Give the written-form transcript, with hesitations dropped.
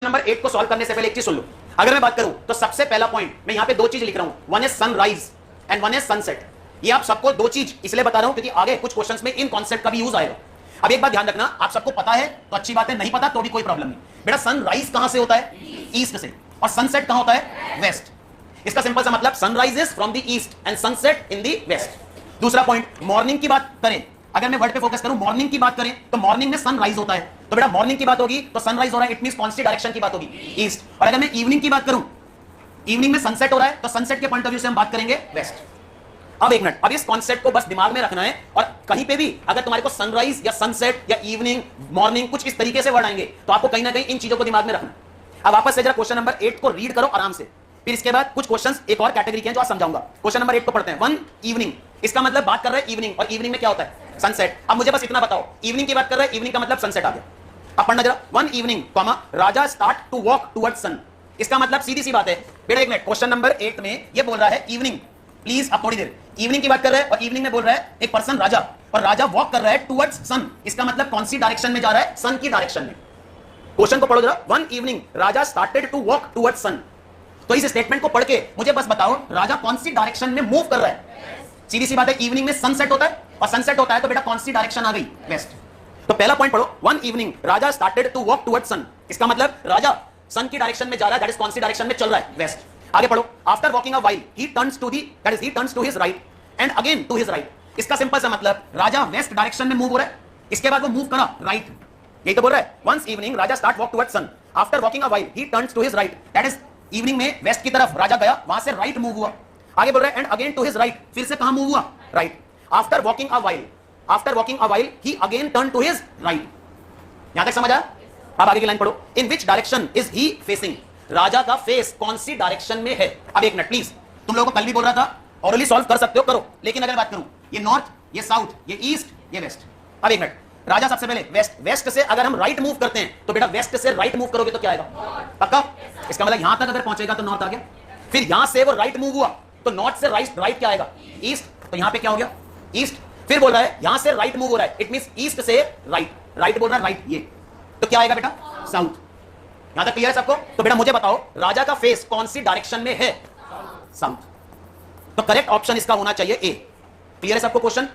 Number 8 को solve करने से पहले एक चीज सुन लो। अगर मैं बात करूं तो सबसे पहला पॉइंट मैं यहां पे दो चीज लिख रहा हूं, one is sunrise and one is sunset. ये आप सबको दो चीज इसलिए बता रहा हूं क्योंकि आगे कुछ क्वेश्चंस में इन कॉन्सेप्ट का भी यूज आएगा। अब एक बात ध्यान रखना, आप सबको पता है तो अच्छी बात है, नहीं पता तो भी कोई प्रॉब्लम नहीं। बेटा सनराइज कहां से होता है? ईस्ट से। और सनसेट कहां होता है? वेस्ट। इसका सिंपल सा मतलब sunrise is from the east and sunset in the west. दूसरा पॉइंट, मॉर्निंग की बात करें, अगर मैं वर्ड पे फोकस करूं, मॉर्निंग की बात करें तो मॉर्निंग में सनराइज होता है, तो बेटा मॉर्निंग की बात होगी तो सनराइज हो रहा है, इट मींस कौन सी डायरेक्शन की बात होगी? ईस्ट। और अगर मैं इवनिंग की बात करूं, इवनिंग में सनसेट हो रहा है तो सनसेट के पॉइंट ऑफ व्यू से हम बात करेंगे वेस्ट। अब एक मिनट, अब इस कॉन्सेप्ट को बस दिमाग में रखना है और कहीं पे भी अगर तुम्हारे को सनराइज या सनसेट या इवनिंग मॉर्निंग कुछ इस तरीके से वर्ड आएंगे तो आपको कहीं ना कहीं इन चीजों को दिमाग में रखना। अब वापस से जरा क्वेश्चन नंबर 8 को रीड करो आराम से, फिर इसके बाद कुछ क्वेश्चंस एक और कैटेगरी के हैं जो आज समझाऊंगा। क्वेश्चन नंबर 8 को पढ़ते हैं। वन इवनिंग, इसका मतलब बात कर रहे हैं इवनिंग, और इवनिंग में क्या होता है? सनसेट। अब मुझे बस इतना बताओ, इवनिंग की बात कर रहे हैं, इवनिंग का मतलब सनसेट आ गया। अब पढ़ना जरा, one evening comma Raja start to walk towards sun. इसका मतलब सीधी सी बात है बेटा, एक मिनट, क्वेश्चन नंबर 8 में ये बोल रहा है इवनिंग, प्लीज अब थोड़ी देर, इवनिंग की बात कर रहा है और इवनिंग में बोल रहा है एक पर्सन राजा, और राजा वॉक कर रहा है टुवर्ड्स सन। इसका मतलब कौन सी डायरेक्शन में जा रहा है? सन की डायरेक्शन में। क्वेश्चन को पढ़ो जरा, one evening Raja started to walk towards sun. तो इस स्टेटमेंट को पढ़ के मुझे बस बताओ राजा कौन सी डायरेक्शन में मूव कर रहा है? सीधी सी बात है, इवनिंग में सनसेट होता है और सनसेट होता है तो बेटा कौन सी डायरेक्शन आ गई? वेस्ट। तो पहला पॉइंट पढ़ो, one evening Raja started to walk towards sun. इसका मतलब राजा सन की डायरेक्शन में जा रहा है, दैट इज कौन सी डायरेक्शन में चल रहा है? वेस्ट। आगे पढ़ो, after walking a while he turns to the, that is he turns to his right and again to his right. इसका सिंपल सा मतलब राजा वेस्ट डायरेक्शन में मूव हो रहा है, इसके बाद वो मूव करा राइट। यही तो बोल रहा है, once evening Raja start walk towards sun, after walking a while he turns to his right, that is evening में वेस्ट की तरफ राजा गया, वहां से राइट मूव हुआ। आगे बोल रहा है and again to his right, फिर से कहां मूव हुआ? Right. After walking a while, after walking a while he again turn to his right. यहां तक समझ आया? अब आगे की लाइन पढ़ो, in which direction is he facing. Raja का फेस कौन सी डायरेक्शन में है? अब एक मिनट प्लीज, तुम लोगों को कल भी बोल रहा था ऑरली सॉल्व कर सकते हो, करो, लेकिन अगर बात करूं ये नॉर्थ, ये साउथ, ये ईस्ट, ये वेस्ट। अब एक मिनट, राजा सबसे पहले वेस्ट, वेस्ट से अगर हम राइट मूव करते हैं तो बेटा वेस्ट से राइट मूव करोगे तो क्या आएगा? पक्का? इसका मतलब यहां तक अगर पहुंचेगा तो नॉर्थ आ गया, फिर यहां से वो राइट मूव हुआ तो नॉर्थ से राइट, राइट क्या आएगा? ईस्ट। तो यहां पे क्या हो गया? ईस्ट। फिर बोल रहा है यहां से राइट मूव हो रहा है, इट मींस ईस्ट से राइट, राइट बोल रहा है राइट, ये तो क्या आएगा बेटा? साउथ। यहां तक क्लियर है सबको? तो बेटा मुझे बताओ राजा का फेस कौन सी डायरेक्शन में है? साउथ। तो करेक्ट ऑप्शन इसका होना चाहिए ए। क्लियर है सबको क्वेश्चन?